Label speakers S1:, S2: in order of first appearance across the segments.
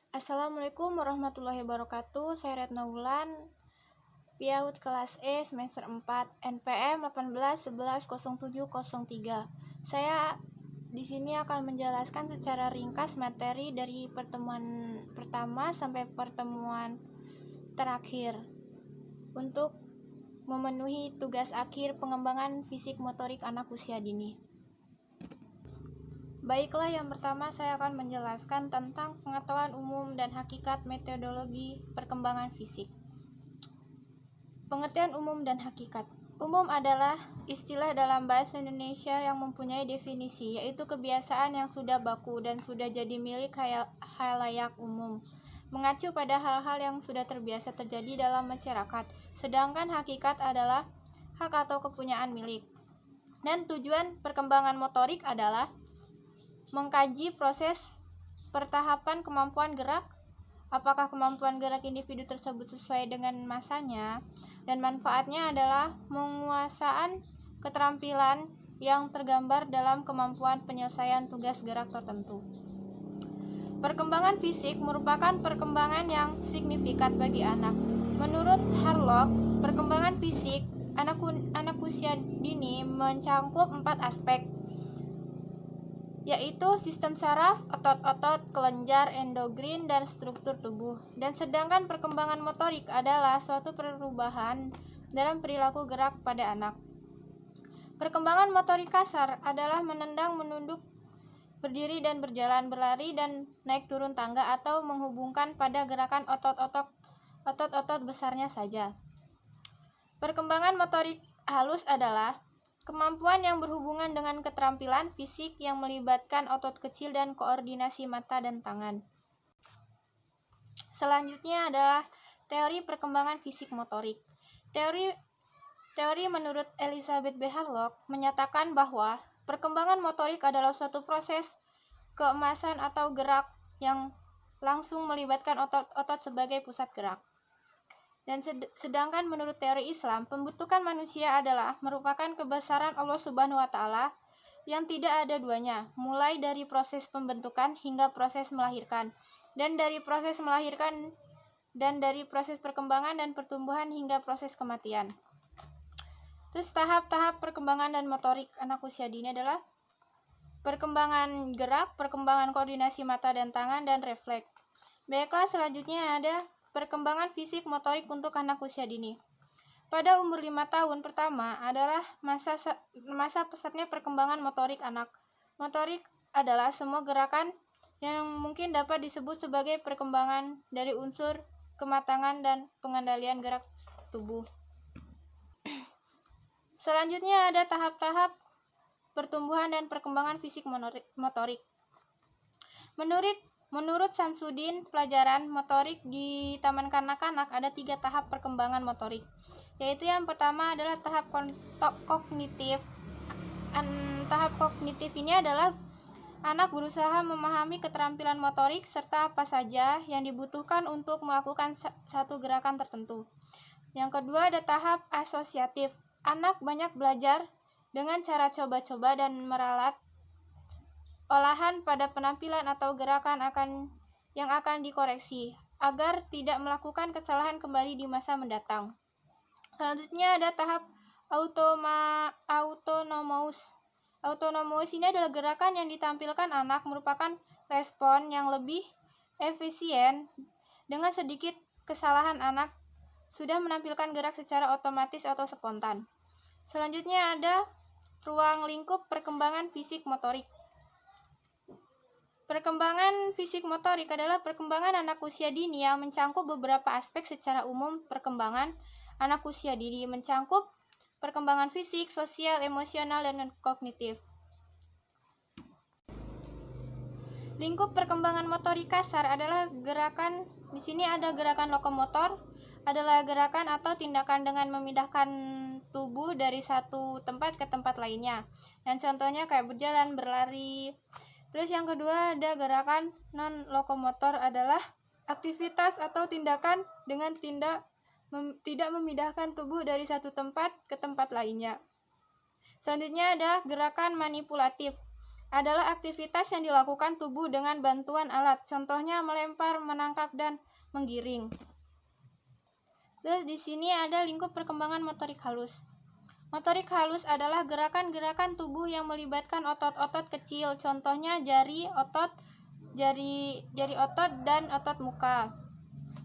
S1: Assalamualaikum warahmatullahi wabarakatuh. Saya Retno Wulan, PIAUD kelas E semester 4, NPM 18110703. Saya di sini akan menjelaskan secara ringkas materi dari pertemuan pertama sampai pertemuan terakhir untuk memenuhi tugas akhir pengembangan fisik motorik anak usia dini. Baiklah, yang pertama saya akan menjelaskan tentang pengetahuan umum dan hakikat metodologi perkembangan fisik. Pengertian umum dan hakikat. Umum adalah istilah dalam bahasa Indonesia yang mempunyai definisi, yaitu kebiasaan yang sudah baku dan sudah jadi milik khalayak umum, mengacu pada hal-hal yang sudah terbiasa terjadi dalam masyarakat. Sedangkan hakikat adalah hak atau kepunyaan milik. Dan tujuan perkembangan motorik adalah mengkaji proses pertahapan kemampuan gerak, apakah kemampuan gerak individu tersebut sesuai dengan masanya, dan manfaatnya adalah menguasaan keterampilan yang tergambar dalam kemampuan penyelesaian tugas gerak tertentu. Perkembangan fisik merupakan perkembangan yang signifikan bagi anak. Menurut Harlock, perkembangan fisik anak usia dini mencangkup 4 aspek, yaitu sistem saraf, otot-otot, kelenjar, endokrin, dan struktur tubuh. Dan sedangkan perkembangan motorik adalah suatu perubahan dalam perilaku gerak pada anak. Perkembangan motorik kasar adalah menendang, menunduk, berdiri dan berjalan, berlari dan naik turun tangga, atau menghubungkan pada gerakan otot-otot besarnya saja. Perkembangan motorik halus adalah kemampuan yang berhubungan dengan keterampilan fisik yang melibatkan otot kecil dan koordinasi mata dan tangan. Selanjutnya adalah teori perkembangan fisik motorik. Teori menurut Elizabeth B. Harlock menyatakan bahwa perkembangan motorik adalah suatu proses keemasan atau gerak yang langsung melibatkan otot-otot sebagai pusat gerak. Dan sedangkan menurut teori Islam, pembentukan manusia adalah merupakan kebesaran Allah Subhanahu wa Ta'ala yang tidak ada duanya, mulai dari proses pembentukan hingga proses melahirkan, dan dari proses melahirkan dan dari proses perkembangan dan pertumbuhan hingga proses kematian. Terus tahap-tahap perkembangan dan motorik anak usia dini adalah perkembangan gerak, perkembangan koordinasi mata dan tangan, dan refleks. Baiklah, selanjutnya ada perkembangan fisik motorik untuk anak usia dini. Pada umur 5 tahun pertama adalah masa pesatnya perkembangan motorik anak. Motorik adalah semua gerakan yang mungkin dapat disebut sebagai perkembangan dari unsur kematangan dan pengendalian gerak tubuh. Selanjutnya ada tahap-tahap pertumbuhan dan perkembangan fisik motorik. Menurut Samsudin, pelajaran motorik di taman kanak-kanak ada 3 tahap perkembangan motorik, yaitu yang pertama adalah tahap kognitif. Tahap kognitif ini adalah anak berusaha memahami keterampilan motorik serta apa saja yang dibutuhkan untuk melakukan satu gerakan tertentu. Yang kedua ada tahap asosiatif. Anak banyak belajar dengan cara coba-coba dan meralat olahan pada penampilan atau gerakan yang akan dikoreksi agar tidak melakukan kesalahan kembali di masa mendatang. Selanjutnya ada tahap autonomous. Autonomous ini adalah gerakan yang ditampilkan anak merupakan respon yang lebih efisien. Dengan sedikit kesalahan anak sudah menampilkan gerak secara otomatis atau spontan. Selanjutnya ada ruang lingkup perkembangan fisik motorik. Perkembangan fisik motorik adalah perkembangan anak usia dini yang mencangkup beberapa aspek. Secara umum, perkembangan anak usia dini mencangkup perkembangan fisik, sosial, emosional, dan kognitif. Lingkup perkembangan motorik kasar adalah gerakan, di sini ada gerakan lokomotor, adalah gerakan atau tindakan dengan memindahkan tubuh dari satu tempat ke tempat lainnya. Dan contohnya kayak berjalan, berlari. Terus yang kedua ada gerakan non-lokomotor, adalah aktivitas atau tindakan dengan tidak memindahkan tubuh dari satu tempat ke tempat lainnya. Selanjutnya ada gerakan manipulatif. adalah aktivitas yang dilakukan tubuh dengan bantuan alat, contohnya melempar, menangkap, dan menggiring. Terus di sini ada lingkup perkembangan motorik halus. Motorik halus adalah gerakan-gerakan tubuh yang melibatkan otot-otot kecil, contohnya jari otot dan otot muka.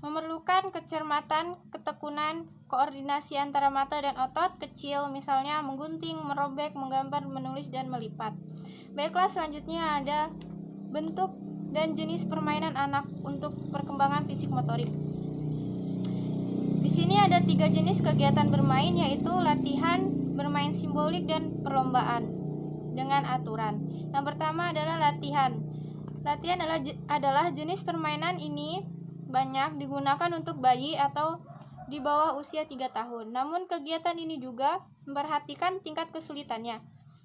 S1: Memerlukan kecermatan, ketekunan, koordinasi antara mata dan otot kecil, misalnya menggunting, merobek, menggambar, menulis, dan melipat. Baiklah, selanjutnya ada bentuk dan jenis permainan anak untuk perkembangan fisik motorik. Di sini ada 3 jenis kegiatan bermain, yaitu latihan, bermain simbolik, dan perlombaan dengan aturan. Yang pertama adalah latihan. Latihan adalah jenis permainan ini banyak digunakan untuk bayi atau di bawah usia 3 tahun. Namun kegiatan ini juga memperhatikan tingkat kesulitannya.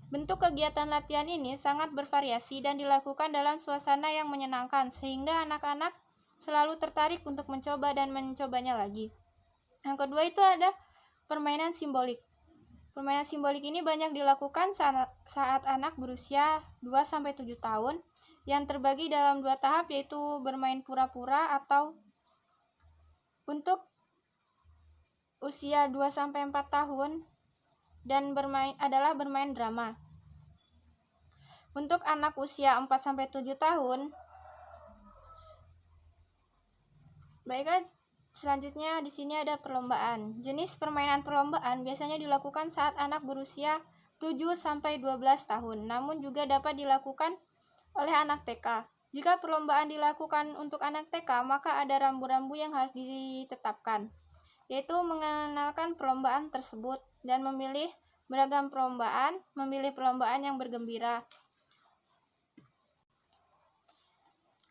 S1: Bentuk kegiatan latihan ini sangat bervariasi dan dilakukan dalam suasana yang menyenangkan, sehingga anak-anak selalu tertarik untuk mencoba dan mencobanya lagi. Yang kedua itu ada permainan simbolik. Permainan simbolik ini banyak dilakukan saat anak berusia 2-7 tahun, yang terbagi dalam 2 tahap, yaitu bermain pura-pura atau untuk usia 2-4 tahun, dan bermain drama. Untuk anak usia 4-7 tahun, baiklah, selanjutnya di sini ada perlombaan. Jenis permainan perlombaan biasanya dilakukan saat anak berusia 7-12 tahun, namun juga dapat dilakukan oleh anak TK. Jika perlombaan dilakukan untuk anak TK, maka ada rambu-rambu yang harus ditetapkan, yaitu mengenalkan perlombaan tersebut dan memilih beragam perlombaan, memilih perlombaan yang bergembira.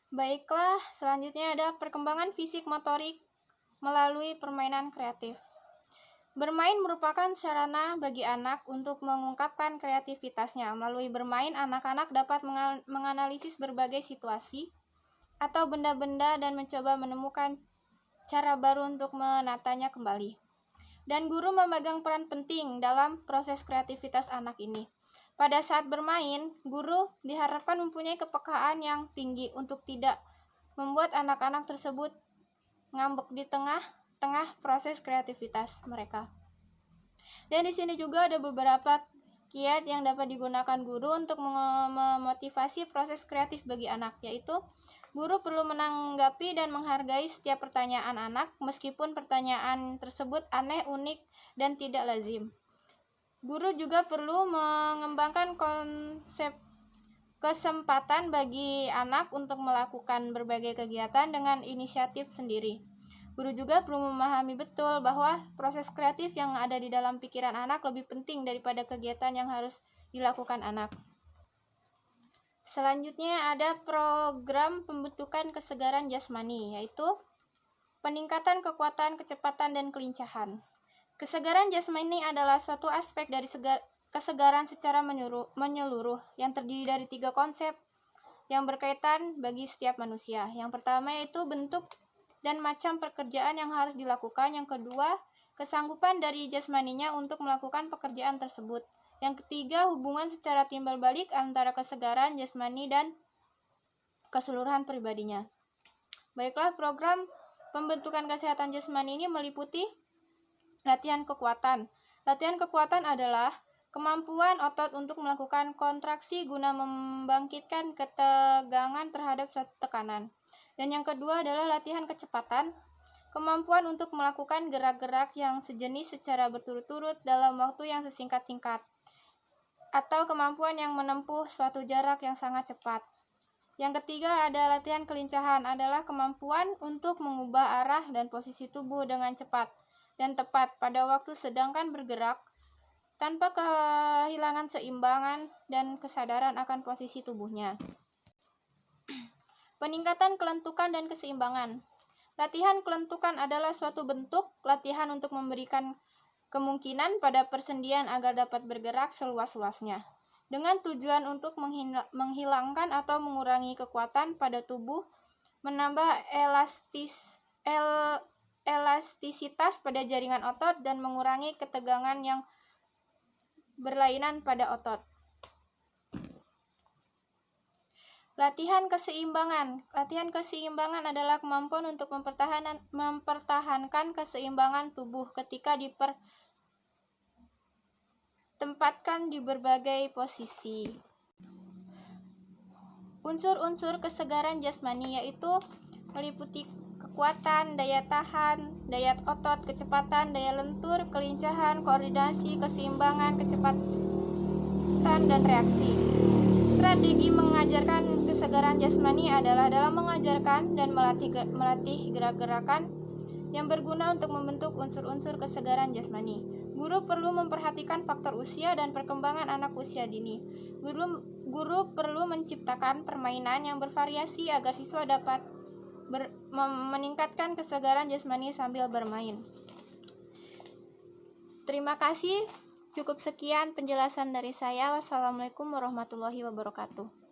S1: Baiklah, selanjutnya ada perkembangan fisik motorik melalui permainan kreatif. Bermain merupakan sarana bagi anak untuk mengungkapkan kreativitasnya. Melalui bermain, anak-anak dapat menganalisis berbagai situasi atau benda-benda dan mencoba menemukan cara baru untuk menatanya kembali. Dan guru memegang peran penting dalam proses kreativitas anak ini. Pada saat bermain, guru diharapkan mempunyai kepekaan yang tinggi untuk tidak membuat anak-anak tersebut ngambek di tengah proses kreativitas mereka. Dan di sini juga ada beberapa kiat yang dapat digunakan guru untuk memotivasi proses kreatif bagi anak, yaitu guru perlu menanggapi dan menghargai setiap pertanyaan anak, meskipun pertanyaan tersebut aneh, unik, dan tidak lazim. Guru juga perlu mengembangkan konsep kesempatan bagi anak untuk melakukan berbagai kegiatan dengan inisiatif sendiri. Guru juga perlu memahami betul bahwa proses kreatif yang ada di dalam pikiran anak lebih penting daripada kegiatan yang harus dilakukan anak. Selanjutnya ada program pembentukan kesegaran jasmani, yaitu peningkatan kekuatan, kecepatan, dan kelincahan. Kesegaran jasmani adalah suatu aspek dari kesegaran secara menyeluruh yang terdiri dari 3 konsep yang berkaitan bagi setiap manusia. Yang pertama yaitu bentuk dan macam pekerjaan yang harus dilakukan. Yang kedua, kesanggupan dari jasmaninya untuk melakukan pekerjaan tersebut. Yang ketiga, hubungan secara timbal balik antara kesegaran jasmani dan keseluruhan pribadinya. Baiklah, program pembentukan kesehatan jasmani ini meliputi latihan kekuatan. Latihan kekuatan adalah kemampuan otot untuk melakukan kontraksi guna membangkitkan ketegangan terhadap suatu tekanan. Dan yang kedua adalah latihan kecepatan, kemampuan untuk melakukan gerak-gerak yang sejenis secara berturut-turut dalam waktu yang sesingkat-singkat, atau kemampuan yang menempuh suatu jarak yang sangat cepat. Yang ketiga ada latihan kelincahan, adalah kemampuan untuk mengubah arah dan posisi tubuh dengan cepat dan tepat pada waktu sedangkan bergerak tanpa kehilangan seimbangan dan kesadaran akan posisi tubuhnya. Peningkatan kelentukan dan keseimbangan. Latihan kelentukan adalah suatu bentuk latihan untuk memberikan kemungkinan pada persendian agar dapat bergerak seluas-luasnya, dengan tujuan untuk menghilangkan atau mengurangi kekuatan pada tubuh, menambah elastisitas pada jaringan otot, dan mengurangi ketegangan yang berlainan pada otot. Latihan keseimbangan. Latihan keseimbangan adalah kemampuan untuk mempertahankan keseimbangan tubuh ketika ditempatkan di berbagai posisi. Unsur-unsur kesegaran jasmani yaitu meliputi kekuatan, daya tahan, daya otot, kecepatan, daya lentur, kelincahan, koordinasi, keseimbangan, kecepatan, dan reaksi. Strategi mengajarkan kesegaran jasmani adalah dalam mengajarkan dan melatih gerak-gerakan yang berguna untuk membentuk unsur-unsur kesegaran jasmani. Guru perlu memperhatikan faktor usia dan perkembangan anak usia dini. Guru perlu menciptakan permainan yang bervariasi agar siswa dapat meningkatkan kesegaran jasmani sambil bermain. Terima kasih. Cukup sekian penjelasan dari saya. Wassalamualaikum warahmatullahi wabarakatuh.